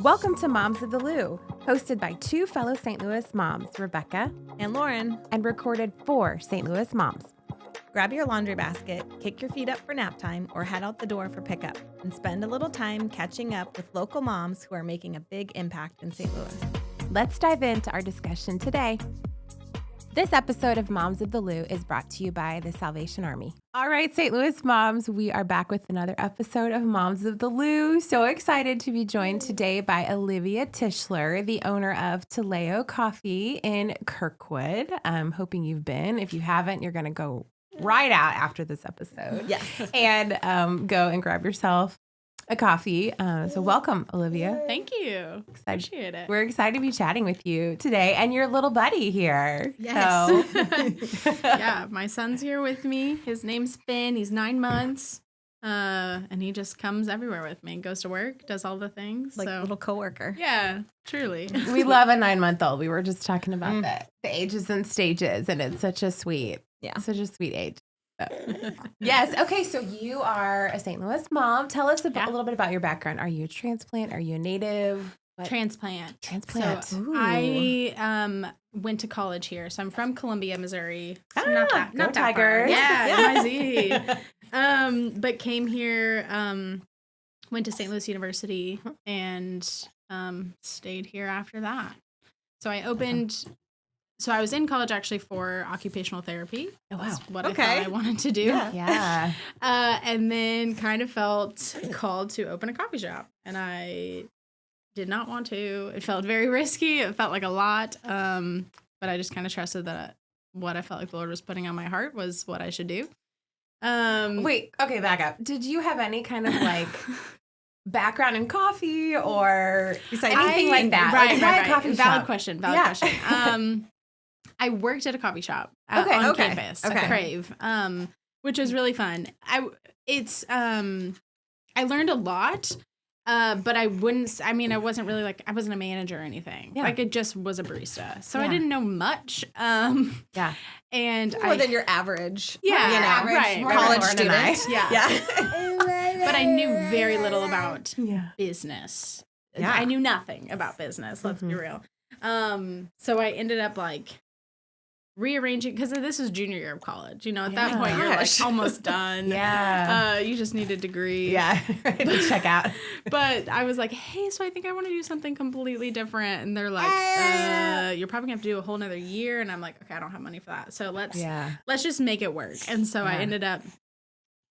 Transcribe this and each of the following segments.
Welcome to Moms of the Lou, hosted by two fellow St. Louis moms, Rebekah and Lauren, and recorded for St. Louis moms. Grab your laundry basket, kick your feet up for nap time, or head out the door for pickup, and spend a little time catching up with local moms who are making a big impact in St. Louis. Let's dive into our discussion today. This episode of Moms of the Lou is brought to you by the Salvation Army. All right, St. Louis moms, we are back with another episode of Moms of the Lou. So excited to be joined today by Olivia Tischler, the owner of Teleo Coffee in Kirkwood. I'm hoping you've been. If you haven't, you're going to go right out after this episode. Yes. And go and grab yourself a coffee. So welcome, Olivia. Thank you. Appreciate it. We're excited to be chatting with you today and your little buddy here. Yes. So. Yeah, my son's here with me. His name's Finn. He's 9 months. And he just comes everywhere with me. Goes to work, does all the things. Like a little coworker. Yeah, truly. We love a 9-month-old. We were just talking about the ages and stages, and it's such a sweet age. Yes. Okay. So you are a St. Louis mom. Tell us a little bit about your background. Are you a transplant? Are you a native? What? Transplant. So I went to college here. So I'm from Columbia, Missouri. So not that Tigers. far. Yeah, MIZ. But came here, went to St. Louis University, and stayed here after that. So I opened. So I was in college actually for occupational therapy. Oh, wow. That's what I thought I wanted to do. Yeah. And then kind of felt called to open a coffee shop. And I did not want to. It felt very risky. It felt like a lot. But I just kind of trusted that what I felt like the Lord was putting on my heart was what I should do. Wait. Okay. Back up. Did you have any kind of like background in coffee or anything like that? Right. Coffee Valid shop? question. I worked at a coffee shop on campus, Crave, which was really fun. I learned a lot, but I wasn't really I wasn't a manager or anything. Yeah. Like, it just was a barista. So I didn't know much. And more than your average, average college student. But I knew very little about business. Yeah. I knew nothing about business. Let's be real. So I ended up rearranging, because this was junior year of college. At that point you're almost done. You just need a degree. Ready to check out. But I was like, hey, so I think I want to do something completely different. And they're like, you're probably gonna have to do a whole nother year. And I'm like, okay, I don't have money for that. So let's just make it work. And so I ended up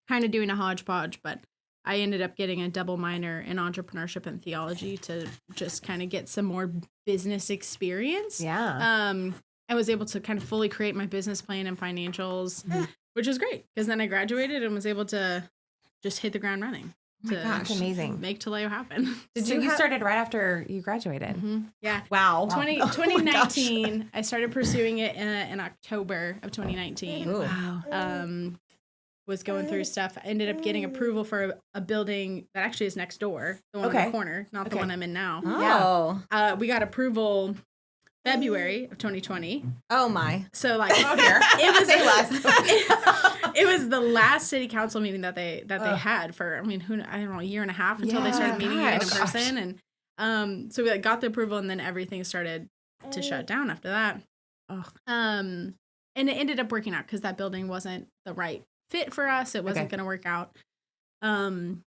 kind of doing a hodgepodge, but I ended up getting a double minor in entrepreneurship and theology to just kind of get some more business experience. I was able to kind of fully create my business plan and financials, which was great, because then I graduated and was able to just hit the ground running. That's amazing. Make Teleo happen. You started right after you graduated. Mm-hmm. Yeah. Wow. 2019, I started pursuing it in October of 2019. Ooh. Wow. Was going through stuff. I ended up getting approval for a building that actually is next door, the one in the corner, not the one I'm in now. Oh. We got approval February of 2020. Oh my. So it was the last city council meeting that they had for, I don't know, a year and a half until they started meeting again in person. And so we got the approval, and then everything started to shut down after that. And it ended up working out because that building wasn't the right fit for us. It wasn't going to work out. And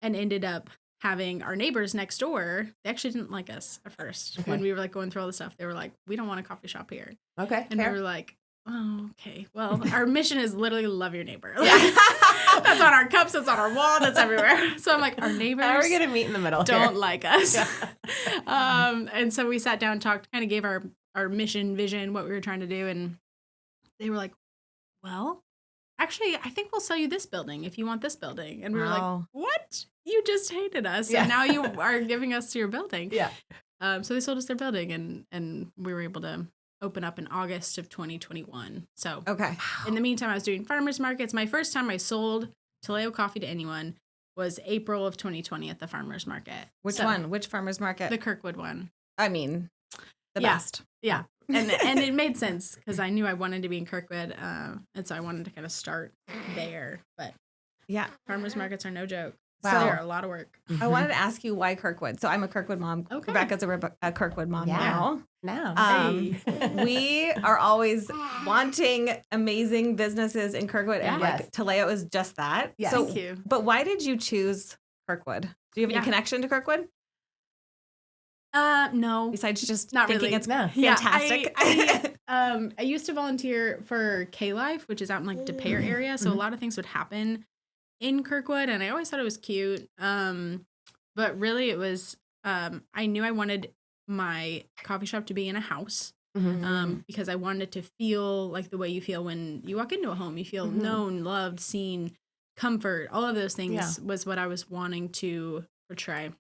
ended up having our neighbors next door. They actually didn't like us at first. When we were going through all the stuff. They were like, we don't want a coffee shop here. And we were like, oh, okay. Well, our mission is literally love your neighbor. That's on our cups. That's on our wall. That's everywhere. So I'm like, our neighbors How are we going to meet in the middle don't like us. And so we sat down, talked, kind of gave our mission, vision, what we were trying to do. And they were like, well, actually, I think we'll sell you this building if you want this building. And we were like, what? You just hated us. And now you are giving us your building. So they sold us their building, and we were able to open up in August of 2021. So in the meantime, I was doing farmers markets. My first time I sold Teleo Coffee to anyone was April of 2020 at the farmers market. Which one? Which farmers market? The Kirkwood one. The best. Yeah. And it made sense because I knew I wanted to be in Kirkwood, and so I wanted to kind of start there. But farmers markets are no joke. So they're a lot of work. I wanted to ask you why Kirkwood. So I'm a Kirkwood mom. Okay. Rebecca's a Kirkwood mom now. Hey. We are always wanting amazing businesses in Kirkwood, and like Teleo is just that. Yes. So, Thank you. But why did you choose Kirkwood? Do you have any connection to Kirkwood? No. Besides just Not thinking really. it's fantastic. I used to volunteer for K-Life, which is out in like DePere area. So a lot of things would happen in Kirkwood, and I always thought it was cute. But really it was, I knew I wanted my coffee shop to be in a house. Because I wanted it to feel like the way you feel when you walk into a home. You feel known, loved, seen, comfort. All of those things was what I was wanting to portray.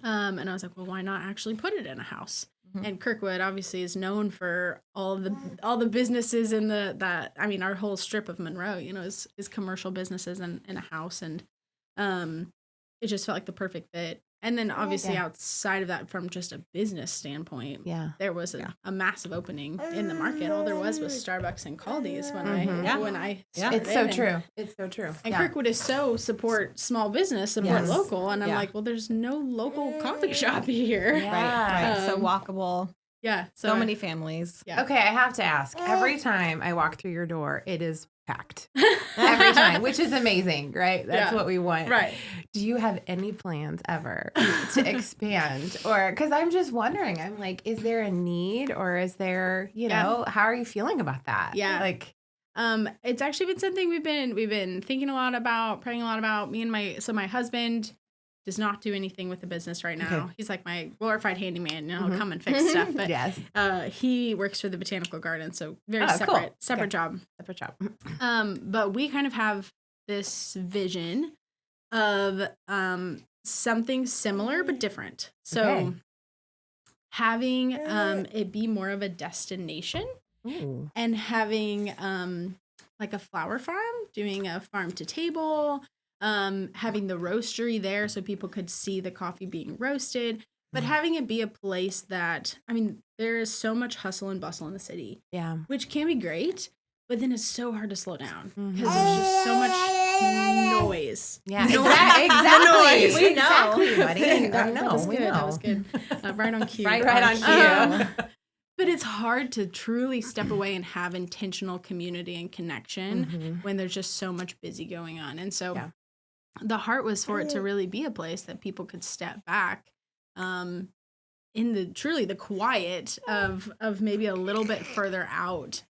And I was like, well, why not actually put it in a house? And Kirkwood obviously is known for all the businesses in our whole strip of Monroe, is commercial businesses in a house. And it just felt like the perfect fit. And then obviously outside of that, from just a business standpoint, there was a massive opening in the market. All there was Starbucks and Caldi's when I started. It's so true. It's so true. And Kirkwood is so support small business, support local. And I'm like, well, there's no local coffee shop here. Right. So walkable. Yeah. So many families. Yeah. Okay, I have to ask. Every time I walk through your door, it is packed. Every time, which is amazing, right? That's what we want. Right. Do you have any plans ever to expand? Or, because I'm just wondering, I'm like, is there a need, or is there, how are you feeling about that? Yeah. Like, it's actually been something we've been thinking a lot about, praying a lot about. My husband does not do anything with the business right now. Okay. He's like my glorified handyman, come and fix stuff. But he works for the botanical garden, so very separate job. Separate job. But we kind of have this vision of something similar but different. So having it be more of a destination. Ooh. And having like a flower farm, doing a farm to table, having the roastery there so people could see the coffee being roasted, but having it be a place that, there is so much hustle and bustle in the city, which can be great, but then it's so hard to slow down because there's just so much noise. Yeah, exactly. We know. Exactly, buddy. That was good. That was good. Right on cue. Right on cue. But it's hard to truly step away and have intentional community and connection when there's just so much busy going on. And so the heart was for it to really be a place that people could step back in the quiet of maybe a little bit further out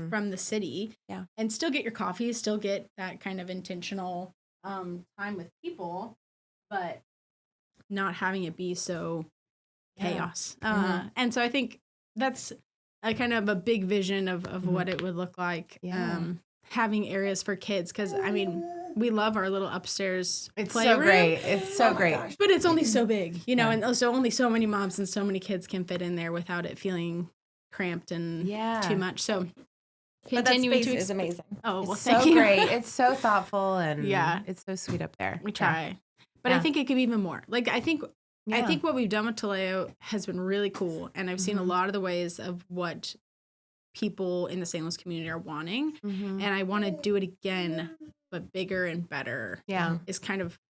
from the city and still get your coffee, still get that kind of intentional time with people, but not having it be so chaos. And so I think that's a kind of a big vision of what it would look like. Having areas for kids, because we love our little upstairs playroom. So great. It's so great. Gosh. But it's only so big, and also only so many moms and so many kids can fit in there without it feeling cramped and too much. So continuing to is amazing. Oh, well, it's thank so you. great. It's so thoughtful and it's so sweet up there. We try. But I think it could be even more. Like I think what we've done with Teleo has been really cool, and I've seen a lot of the ways of what people in the St. Louis community are wanting, and I want to do it again, but bigger and better.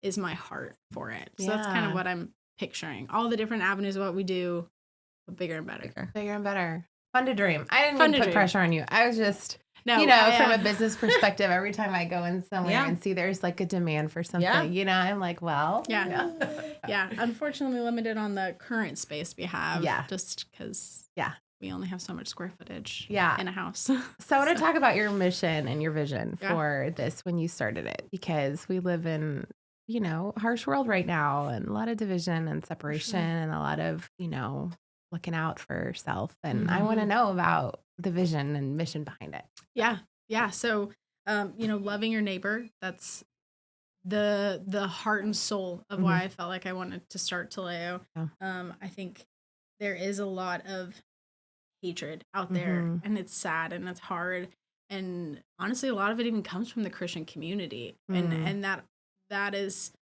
Is my heart for it. So that's kind of what I'm picturing. All the different avenues of what we do, but bigger and better. Bigger and better. Fun to dream. I didn't mean to put pressure on you. I was just, from a business perspective, every time I go in somewhere and see there's like a demand for something, I'm like, well. Unfortunately limited on the current space we have. Just because we only have so much square footage in a house. So I want to talk about your mission and your vision for this when you started it, because we live in, harsh world right now, and a lot of division and separation and a lot of, looking out for self. And I want to know about the vision and mission behind it. Yeah. So, loving your neighbor, that's the heart and soul of why I felt like I wanted to start Teleo. I think there is a lot of hatred out there, and it's sad and it's hard. And honestly, a lot of it even comes from the Christian community. And that is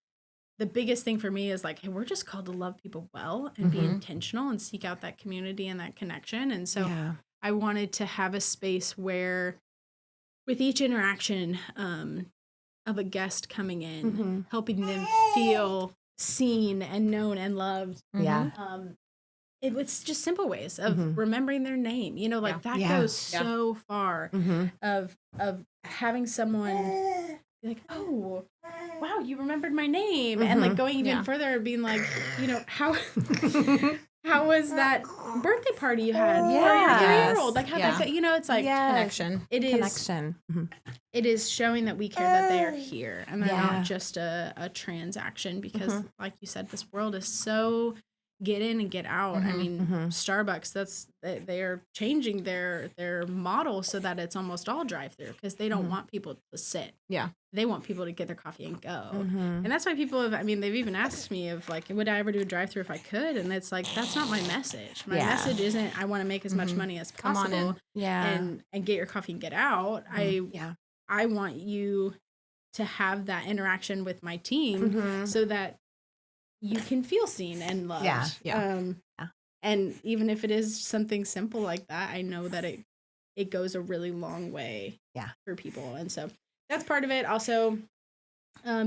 the biggest thing for me is like, hey, we're just called to love people well and be intentional and seek out that community and that connection. And so I wanted to have a space where with each interaction, of a guest coming in, helping them feel seen and known and loved. Yeah. It's just simple ways of remembering their name, that goes so far of having someone be like, oh, wow, you remembered my name. And like going even further, being like, how was that birthday party you had for your 3-year-old? Like, how that, it's like connection. It is Connection. It is showing that we care that they are here and they're not just a transaction because like you said, this world is so get in and get out. I mean, Starbucks, they are changing their model so that it's almost all drive-through because they don't want people to sit. Yeah. They want people to get their coffee and go. And that's why people they've even asked me of like, would I ever do a drive-through if I could? And it's like, that's not my message. My message isn't, I want to make as much money as possible and get your coffee and get out. I want you to have that interaction with my team so that you can feel seen and loved. And even if it is something simple like that, I know that it goes a really long way for people. And so that's part of it. Also,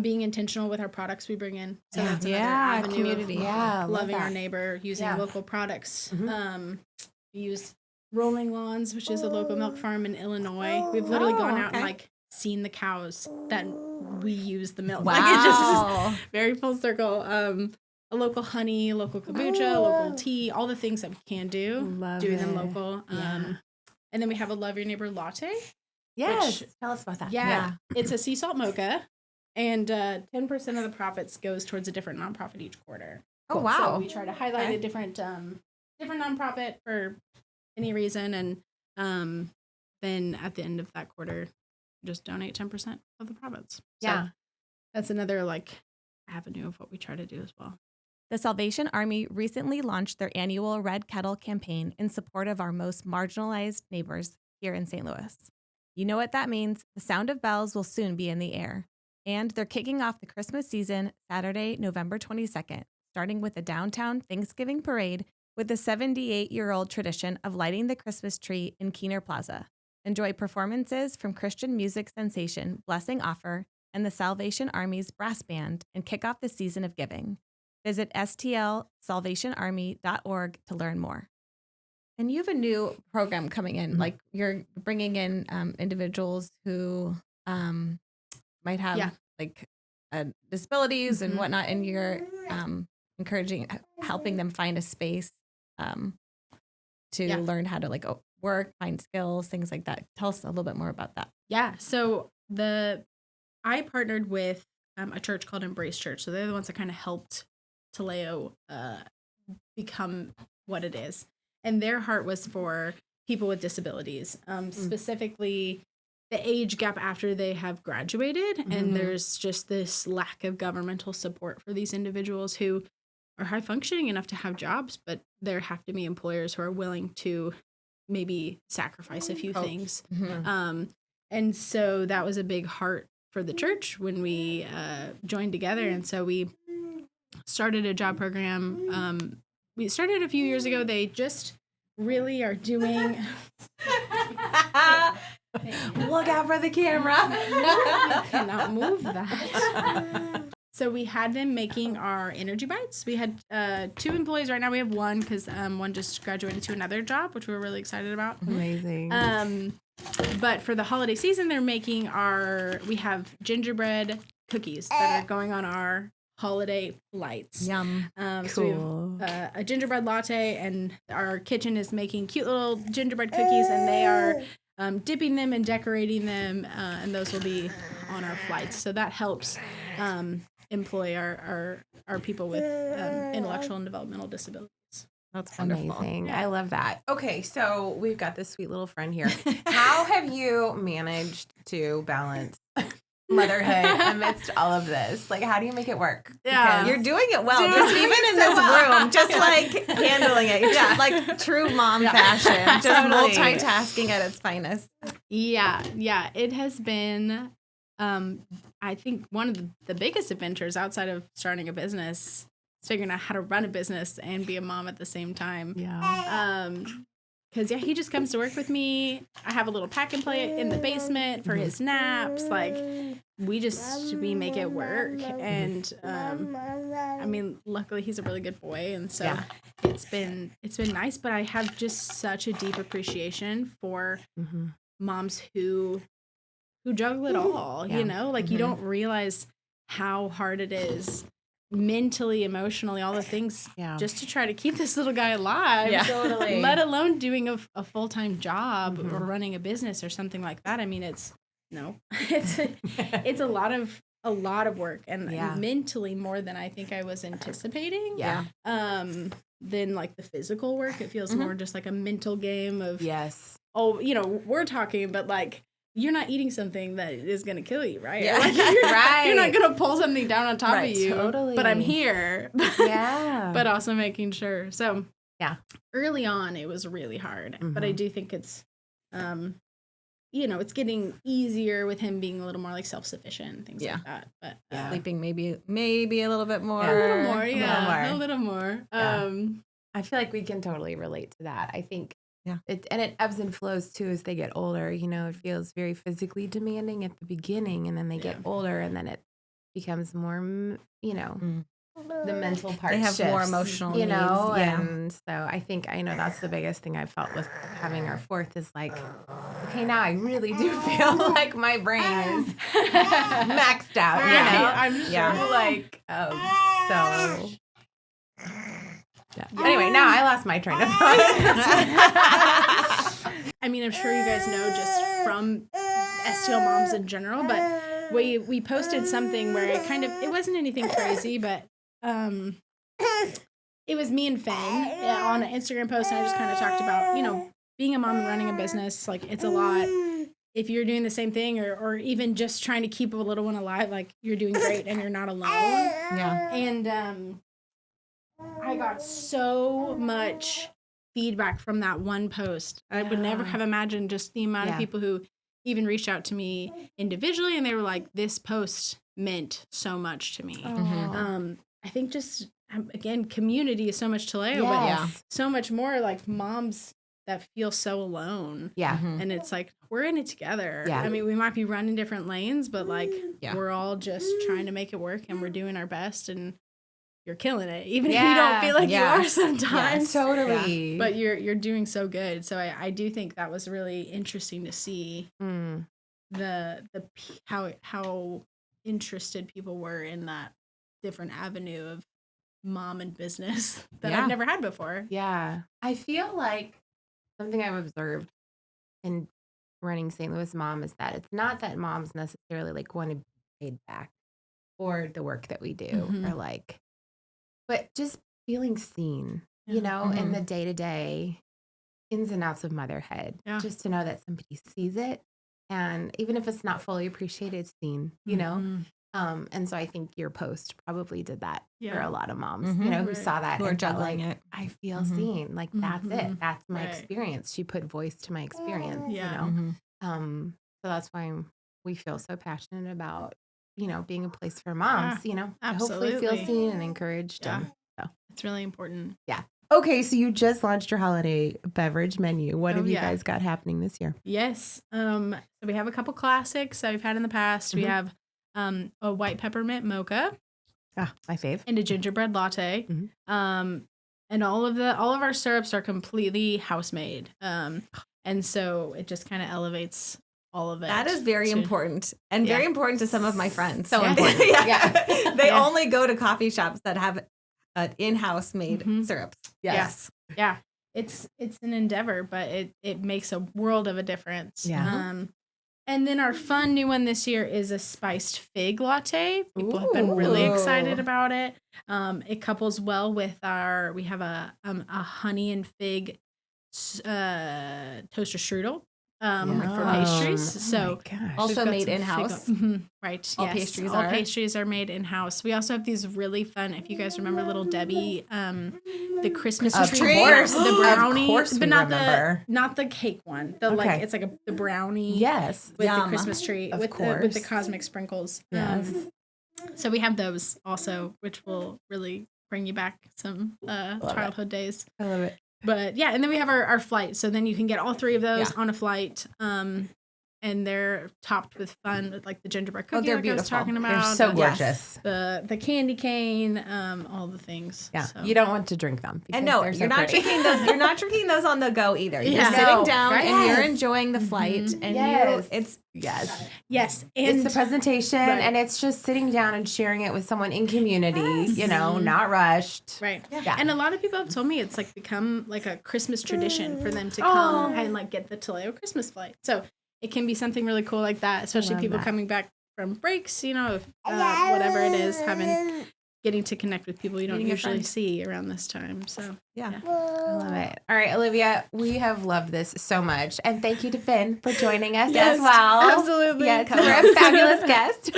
being intentional with our products we bring in. So that's another avenue community. Of loving our neighbor, using local products. We use Rolling Lawns, which is a local milk farm in Illinois. We've literally gone out and like seen the cows that we use the milk. Wow. Like it just is very full circle. A local honey, local kombucha, local tea, all the things that we can do, doing them local. And then we have a Love Your Neighbor latte. Yes. Tell us about that. Yeah. It's a sea salt mocha, and 10% of the profits goes towards a different nonprofit each quarter. Oh, wow. So we try to highlight a different nonprofit for any reason, and then at the end of that quarter, just donate 10% of the profits. So that's another avenue of what we try to do as well. The Salvation Army recently launched their annual Red Kettle campaign in support of our most marginalized neighbors here in St. Louis. You know what that means. The sound of bells will soon be in the air. And they're kicking off the Christmas season Saturday, November 22nd, starting with a downtown Thanksgiving parade with the 78-year-old tradition of lighting the Christmas tree in Keener Plaza. Enjoy performances from Christian music sensation Blessing Offer and the Salvation Army's brass band and kick off the season of giving. Visit stlsalvationarmy.org to learn more. And you have a new program coming in, like you're bringing in individuals who might have disabilities and whatnot, and you're helping them find a space to learn how to work, find skills, things like that. Tell us a little bit more about that. Yeah, so I partnered with a church called Embrace Church, so they're the ones that kind of helped Teleo become what it is. And their heart was for people with disabilities, specifically the age gap after they have graduated. And there's just this lack of governmental support for these individuals who are high functioning enough to have jobs, but there have to be employers who are willing to maybe sacrifice a few things. And so that was a big heart for the church when we joined together. And so we started a job program. We started a few years ago. They just really are doing. Look out for the camera. I cannot move that. So we had them making our energy bites. We had 2 employees. Right now we have 1 because one just graduated to another job, which we were really excited about. Amazing. But for the holiday season, they're making we have gingerbread cookies that are going on our holiday lights. Yum. Cool. So we have a gingerbread latte, and our kitchen is making cute little gingerbread cookies, and they are dipping them and decorating them, and those will be on our flights. So that helps employ our people with intellectual and developmental disabilities. That's wonderful. Amazing. I love that. Okay, so we've got this sweet little friend here. How have you managed to balance motherhood amidst all of this? How do you make it work? Yeah. Because you're doing it well. Just even in this room, just handling it. Just true mom fashion. Just multitasking at its finest. Yeah. It has been, I think, one of the biggest adventures outside of starting a business is figuring out how to run a business and be a mom at the same time. Yeah. Because, he just comes to work with me. I have a little pack and play in the basement for his naps. we make it work. And I mean, luckily he's a really good boy, and so it's been nice. But I have just such a deep appreciation for moms who juggle it all. You know, like you don't realize how hard it is mentally, emotionally, all the things just to try to keep this little guy alive. Yeah, totally. Let alone doing a full-time job or running a business or something like that. I mean, it's a lot of work, and mentally more than I think I was anticipating. Yeah. Than like the physical work. It feels more just like a mental game of oh, you know, we're talking, but like you're not eating something that is going to kill you, right? Yeah. Like you're not going to pull something down on top of you. Totally. But I'm here. Yeah. But also making sure. So early on, it was really hard. But I do think it's, you know, it's getting easier with him being a little more like self-sufficient and things like that. But sleeping maybe a little bit more. A little more, a little more. I feel like we can totally relate to that. I think it ebbs and flows too as they get older. You know, it feels very physically demanding at the beginning, and then they get older, and then it becomes more, you know, the mental part. They have shifts, more emotional you know, needs. and so I know that's the biggest thing I've felt with having our fourth is like, okay, now I really do feel like my brain is maxed out. You know, I'm sure. Like, so. Yeah. Anyway, now I lost my train of thought. I mean, I'm sure you guys know just from STL moms in general, but we posted something where it wasn't anything crazy, but it was me and Finn on an Instagram post, and I just kind of talked about, you know, being a mom and running a business. Like, it's a lot. If you're doing the same thing or even just trying to keep a little one alive, like, you're doing great and you're not alone. Yeah. And I got so much feedback from that one post. I would never have imagined just the amount of people who even reached out to me individually, and they were like, this post meant so much to me. I think just, again, community is so much Teleo, but so much more like moms that feel so alone. Yeah. And it's like, we're in it together. Yeah. I mean, we might be running different lanes, but like, we're all just trying to make it work, and we're doing our best, and you're killing it, even if you don't feel like you are sometimes. Yeah, totally. Yeah. But you're doing so good. So I do think that was really interesting to see the how interested people were in that different avenue of mom and business that I've never had before. Yeah. I feel like something I've observed in running St. Louis Mom is that it's not that moms necessarily like want to be paid back for the work that we do or like, but just feeling seen, you know, in the day-to-day ins and outs of motherhood, just to know that somebody sees it. And even if it's not fully appreciated, it's seen, you know? And so I think your post probably did that for a lot of moms, you know, who saw that who are juggling it. I feel seen. Like, that's it. That's my experience. She put voice to my experience, you know? So that's why we feel so passionate about, you know, being a place for moms, you know, to hopefully feel seen and encouraged. Yeah. And so it's really important. Yeah. Okay, so you just launched your holiday beverage menu. What have you guys got happening this year? Yes. So we have a couple classics that we've had in the past. We have a white peppermint mocha. Ah, my fave. And a gingerbread latte. And all of our syrups are completely house made. And so it just kind of elevates all of it. That is very important, and very important to some of my friends. So important. They only go to coffee shops that have in-house made syrups. Yes. Yeah. It's an endeavor, but it makes a world of a difference. Yeah. And then our fun new one this year is a spiced fig latte. People have been really excited about it. It couples well with we have a honey and fig toaster strudel. For pastries. So also made in-house. Right. All pastries are made in-house. We also have these really fun, if you guys remember Little Debbie, the Christmas tree, the brownie, but not the cake one. Like it's like the brownie with the Christmas tree with the cosmic sprinkles. Yes. So we have those also, which will really bring you back some childhood days. I love it. But yeah, and then we have our flight. So then you can get all three of those on a flight. and they're topped with fun, with like the gingerbread cookie they're like beautiful. I was talking They're about. so gorgeous. The candy cane, all the things. Yeah, so. you don't want to drink them. And no, they're so you're not pretty. drinking those. You're not drinking those on the go either. You're Yeah. sitting down right? and you're Yes. enjoying the flight, and Yes. it's Yes, and It's the presentation, Right. and it's just sitting down and sharing it with someone in community, you know, not rushed. right. Yeah. And a lot of people have told me it's like become like a Christmas tradition for them to come and like get the Teleo Christmas flight. So it can be something really cool like that, especially love people that. coming back from breaks, you know, whatever it is, getting to connect with people you don't Meeting a usually friend. see around this time. So yeah. I love it. All right, Olivia, we have loved this so much. And thank you to Finn for joining us as well. absolutely. Yes, we're a fabulous guest.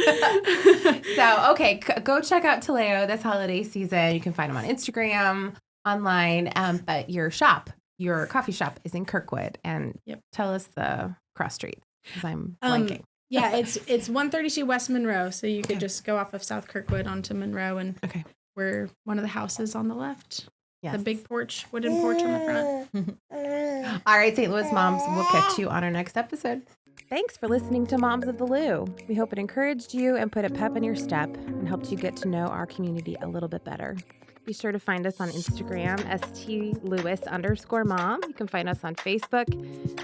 So, okay, go check out Teleo this holiday season. You can find them on Instagram, online, but your coffee shop is in Kirkwood. And tell us the cross street, because I'm blanking. Yeah, it's 132 West Monroe, so you could just go off of South Kirkwood onto Monroe, and we're one of the houses on the left. Yes. The big porch, wooden porch on the front. All right, St. Louis moms, we'll catch you on our next episode. Thanks for listening to Moms of the Lou. We hope it encouraged you and put a pep in your step and helped you get to know our community a little bit better. Be sure to find us on Instagram, STLouis_mom. You can find us on Facebook,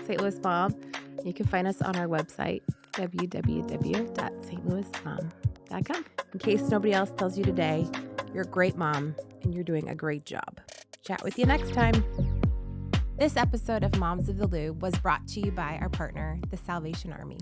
St. Louis Mom. You can find us on our website, www.stlouismom.com. In case nobody else tells you today, you're a great mom and you're doing a great job. Chat with you next time. This episode of Moms of the Lou was brought to you by our partner, the Salvation Army.